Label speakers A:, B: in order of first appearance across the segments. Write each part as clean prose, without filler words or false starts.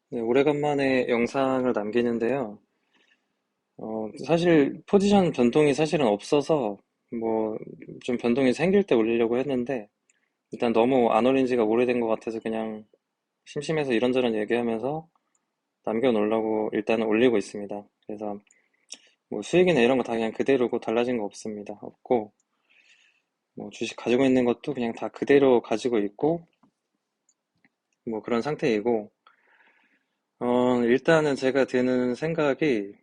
A: 네, 오래간만에 영상을 남기는데요. 사실 포지션 변동이 사실은 없어서 뭐 좀 변동이 생길 때 올리려고 했는데 일단 너무 안 올린 지가 오래된 것 같아서 그냥 심심해서 이런저런 얘기하면서 남겨놓으려고 일단은 올리고 있습니다. 그래서 뭐 수익이나 이런 거 다 그냥 그대로고 달라진 거 없습니다. 없고 뭐 주식 가지고 있는 것도 그냥 다 그대로 가지고 있고 뭐 그런 상태이고 일단은 제가 드는 생각이,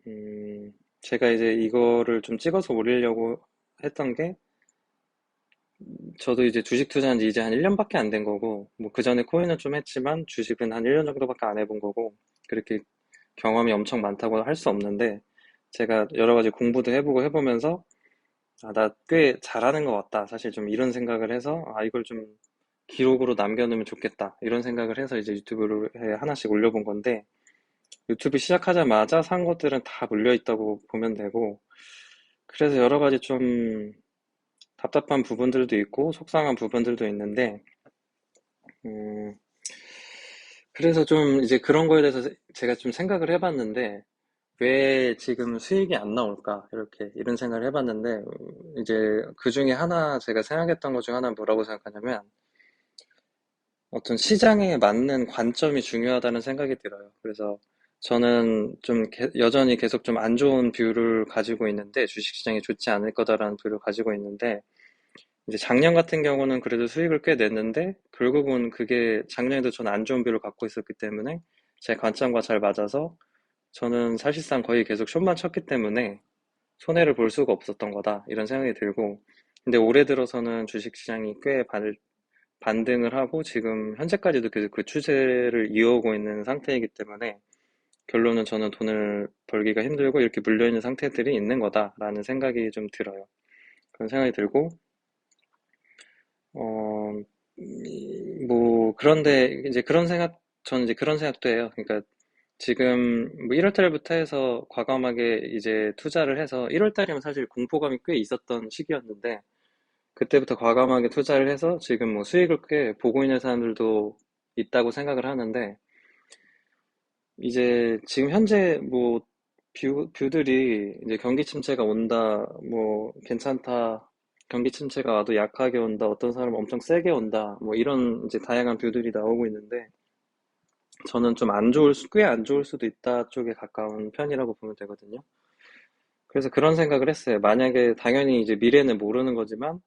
A: 제가 이제 이거를 좀 찍어서 올리려고 했던 게, 저도 이제 주식 투자한 지 이제 한 1년밖에 안 된 거고, 뭐 그 전에 코인은 좀 했지만 주식은 한 1년 정도밖에 안 해본 거고, 그렇게 경험이 엄청 많다고 할 수 없는데, 제가 여러 가지 공부도 해보고 해보면서, 아, 나 꽤 잘하는 것 같다. 사실 좀 이런 생각을 해서, 아, 이걸 좀 기록으로 남겨놓으면 좋겠다. 이런 생각을 해서 이제 유튜브를 하나씩 올려본 건데, 유튜브 시작하자마자 산 것들은 다 물려있다고 보면 되고, 그래서 여러 가지 좀 답답한 부분들도 있고, 속상한 부분들도 있는데, 음, 그래서 좀 이제 그런 거에 대해서 제가 좀 생각을 해봤는데, 왜 지금 수익이 안 나올까? 이렇게, 이런 생각을 해봤는데, 이제 그 중에 하나, 제가 생각했던 것 중 하나는 뭐라고 생각하냐면, 어떤 시장에 맞는 관점이 중요하다는 생각이 들어요. 그래서 저는 좀 여전히 계속 좀 안 좋은 뷰를 가지고 있는데, 주식시장이 좋지 않을 거다라는 뷰를 가지고 있는데, 이제 작년 같은 경우는 그래도 수익을 꽤 냈는데, 결국은 그게 작년에도 저는 안 좋은 뷰를 갖고 있었기 때문에, 제 관점과 잘 맞아서, 저는 사실상 거의 계속 숏만 쳤기 때문에, 손해를 볼 수가 없었던 거다, 이런 생각이 들고, 근데 올해 들어서는 주식시장이 꽤 반등을 하고 지금 현재까지도 계속 그 추세를 이어오고 있는 상태이기 때문에 결론은 저는 돈을 벌기가 힘들고 이렇게 물려있는 상태들이 있는 거다라는 생각이 좀 들어요. 그런 생각이 들고, 어, 그런데 이제 그런 생각, 저는 이제 그런 생각도 해요. 그러니까 지금 뭐 1월 달부터 해서 과감하게 이제 투자를 해서 1월 달이면 사실 공포감이 꽤 있었던 시기였는데 그때부터 과감하게 투자를 해서 지금 뭐 수익을 꽤 보고 있는 사람들도 있다고 생각을 하는데, 이제 지금 현재 뭐 뷰들이 이제 경기 침체가 온다, 뭐 괜찮다, 경기 침체가 와도 약하게 온다, 어떤 사람은 엄청 세게 온다, 뭐 이런 이제 다양한 뷰들이 나오고 있는데, 저는 좀 꽤 안 좋을 수도 있다 쪽에 가까운 편이라고 보면 되거든요. 그래서 그런 생각을 했어요. 만약에 당연히 이제 미래는 모르는 거지만,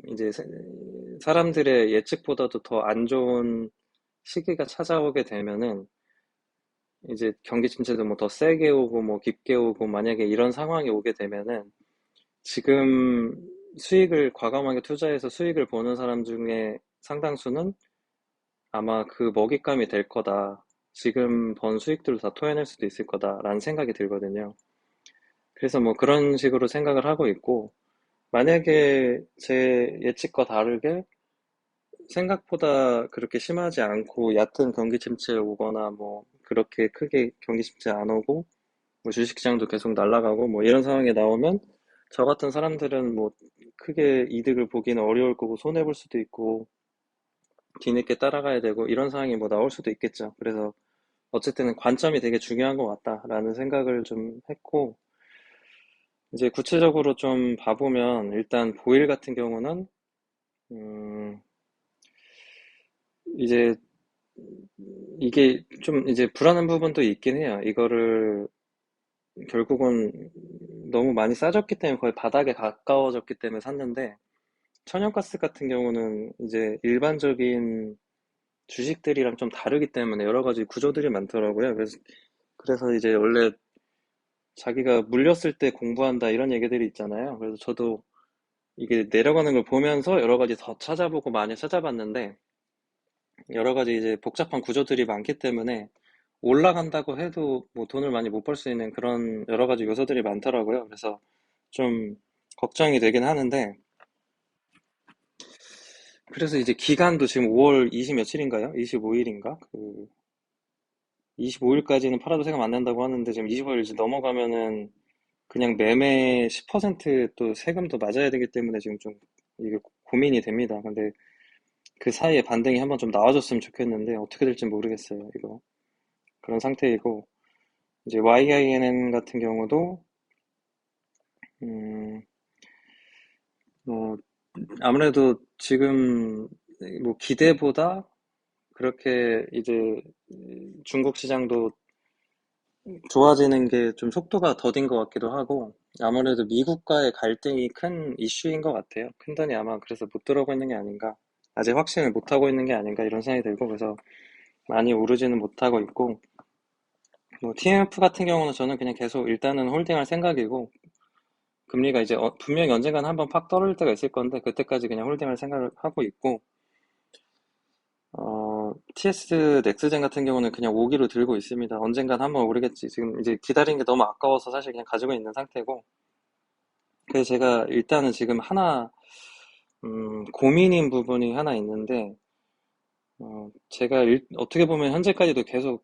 A: 이제 사람들의 예측보다도 더 안 좋은 시기가 찾아오게 되면은 이제 경기 침체도 뭐 더 세게 오고 뭐 깊게 오고 만약에 이런 상황이 오게 되면은 지금 수익을 과감하게 투자해서 수익을 보는 사람 중에 상당수는 아마 그 먹잇감이 될 거다. 지금 번 수익들을 다 토해낼 수도 있을 거다라는 생각이 들거든요. 그래서 뭐 그런 식으로 생각을 하고 있고 만약에 제 예측과 다르게 생각보다 그렇게 심하지 않고 얕은 경기 침체 오거나 뭐 그렇게 크게 경기 침체 안 오고 뭐 주식시장도 계속 날아가고 뭐 이런 상황이 나오면 저 같은 사람들은 뭐 크게 이득을 보기는 어려울 거고 손해 볼 수도 있고 뒤늦게 따라가야 되고 이런 상황이 뭐 나올 수도 있겠죠. 그래서 어쨌든 관점이 되게 중요한 것 같다라는 생각을 좀 했고 이제 구체적으로 좀 봐보면 일단 보일 같은 경우는 음 이제 이게 좀 이제 불안한 부분도 있긴 해요. 이거를 결국은 너무 많이 싸졌기 때문에 거의 바닥에 가까워졌기 때문에 샀는데 천연가스 같은 경우는 이제 일반적인 주식들이랑 좀 다르기 때문에 여러 가지 구조들이 많더라고요. 그래서 이제 원래 자기가 물렸을 때 공부한다 이런 얘기들이 있잖아요. 그래서 저도 이게 내려가는 걸 보면서 여러 가지 더 찾아보고 많이 찾아봤는데 여러 가지 이제 복잡한 구조들이 많기 때문에 올라간다고 해도 뭐 돈을 많이 못 벌 수 있는 그런 여러 가지 요소들이 많더라고요. 그래서 좀 걱정이 되긴 하는데, 그래서 이제 기간도 지금 5월 20 며칠인가요? 25일인가? 25일까지는 팔아도 세금 안 낸다고 하는데 지금 25일 이제 넘어가면은 그냥 매매 10%또 세금도 맞아야 되기 때문에 지금 좀 이게 고민이 됩니다. 근데 그 사이에 반등이 한번 좀 나와줬으면 좋겠는데 어떻게 될지 모르겠어요, 이거. 그런 상태이고 이제 YINN 같은 경우도 음, 뭐 아무래도 지금 뭐 기대보다 그렇게 이제 중국 시장도 좋아지는 게 좀 속도가 더딘 것 같기도 하고 아무래도 미국과의 갈등이 큰 이슈인 것 같아요. 큰 돈이 아마 그래서 못 들어오고 있는 게 아닌가. 아직 확신을 못 하고 있는 게 아닌가 이런 생각이 들고 그래서 많이 오르지는 못하고 있고 뭐 TMF 같은 경우는 저는 그냥 계속 일단은 홀딩할 생각이고 금리가 이제 분명히 언젠가는 한번 팍 떨어질 때가 있을 건데 그때까지 그냥 홀딩할 생각을 하고 있고 TS 넥스젠 같은 경우는 그냥 5기로 들고 있습니다. 언젠간 한번 오르겠지. 지금 이제 기다리는 게 너무 아까워서 사실 그냥 가지고 있는 상태고 그래서 제가 일단은 지금 하나 고민인 부분이 하나 있는데 제가 어떻게 보면 현재까지도 계속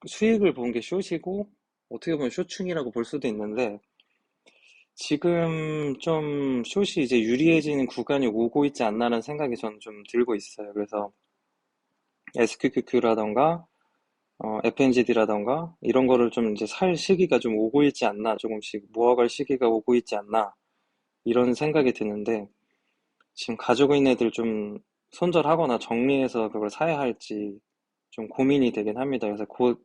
A: 수익을 본 게 숏이고 어떻게 보면 숏충이라고 볼 수도 있는데 지금 좀 숏이 이제 유리해지는 구간이 오고 있지 않나라는 생각이 저는 좀 들고 있어요. 그래서 SQQQ라던가 FNGD라던가 이런 거를 좀 이제 살 시기가 좀 오고 있지 않나 조금씩 모아갈 시기가 오고 있지 않나 이런 생각이 드는데 지금 가지고 있는 애들 좀 손절하거나 정리해서 그걸 사야 할지 좀 고민이 되긴 합니다. 그래서 곧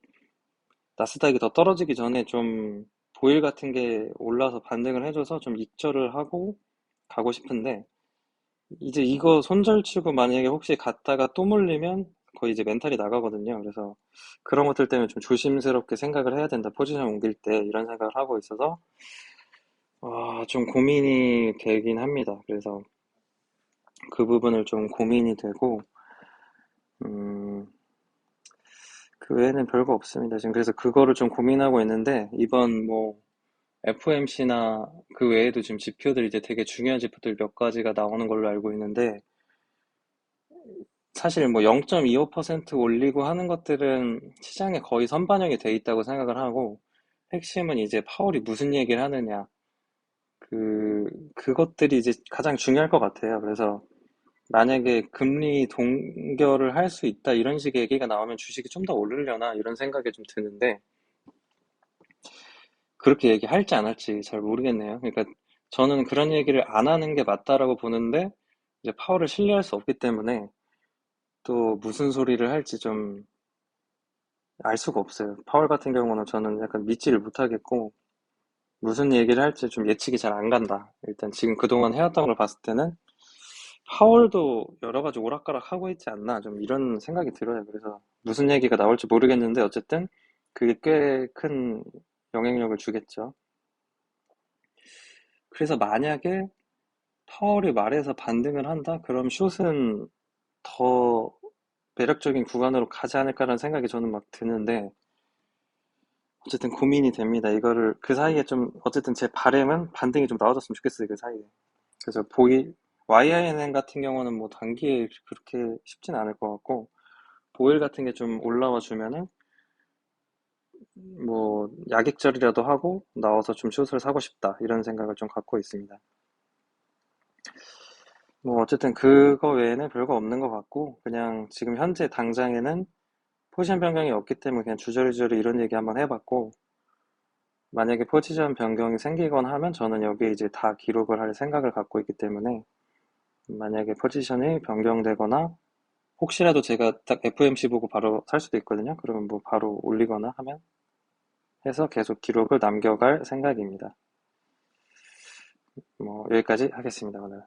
A: 나스닥이 더 떨어지기 전에 좀 보일 같은 게 올라서 반등을 해줘서 좀 익절을 하고 가고 싶은데 이제 이거 손절치고 만약에 혹시 갔다가 또 물리면 거의 이제 멘탈이 나가거든요. 그래서 그런 것들 때문에 좀 조심스럽게 생각을 해야 된다. 포지션 옮길 때 이런 생각을 하고 있어서 좀 고민이 되긴 합니다. 그래서 그 부분을 좀 고민이 되고 음, 그 외에는 별거 없습니다. 지금 그래서 그거를 좀 고민하고 있는데 이번 뭐 FOMC나 그 외에도 지금 지표들 이제 되게 중요한 지표들 몇 가지가 나오는 걸로 알고 있는데 사실 뭐 0.25% 올리고 하는 것들은 시장에 거의 선반영이 돼 있다고 생각을 하고 핵심은 이제 파월이 무슨 얘기를 하느냐 그것들이 이제 가장 중요할 것 같아요. 그래서 만약에 금리 동결을 할 수 있다 이런 식의 얘기가 나오면 주식이 좀 더 오르려나 이런 생각이 좀 드는데 그렇게 얘기할지 안 할지 잘 모르겠네요. 그러니까 저는 그런 얘기를 안 하는 게 맞다라고 보는데 이제 파월을 신뢰할 수 없기 때문에 또 무슨 소리를 할지 좀 알 수가 없어요. 파월 같은 경우는 저는 약간 믿지를 못하겠고 무슨 얘기를 할지 좀 예측이 잘 안 간다. 일단 지금 그동안 해왔던 걸 봤을 때는 파월도 여러 가지 오락가락 하고 있지 않나 좀 이런 생각이 들어요. 그래서 무슨 얘기가 나올지 모르겠는데 어쨌든 그게 꽤 큰 영향력을 주겠죠. 그래서 만약에 파월이 말해서 반등을 한다? 그럼 숏은 더 매력적인 구간으로 가지 않을까라는 생각이 저는 막 드는데 어쨌든 고민이 됩니다. 이거를 그 사이에 좀 어쨌든 제 바람은 반등이 좀 나와줬으면 좋겠어요. 그 사이에. 그래서 YINN 같은 경우는 뭐 단기에 그렇게 쉽진 않을 것 같고 보일 같은 게 좀 올라와 주면은 뭐 약익절이라도 하고 나와서 좀 숏을 사고 싶다 이런 생각을 좀 갖고 있습니다. 뭐 어쨌든 그거 외에는 별거 없는 것 같고 그냥 지금 현재 당장에는 포지션 변경이 없기 때문에 그냥 주저리주저리 이런 얘기 한번 해봤고 만약에 포지션 변경이 생기거나 하면 저는 여기에 이제 다 기록을 할 생각을 갖고 있기 때문에 만약에 포지션이 변경되거나 혹시라도 제가 딱 FOMC 보고 바로 살 수도 있거든요. 그러면 뭐 바로 올리거나 하면 해서 계속 기록을 남겨갈 생각입니다. 뭐 여기까지 하겠습니다, 오늘.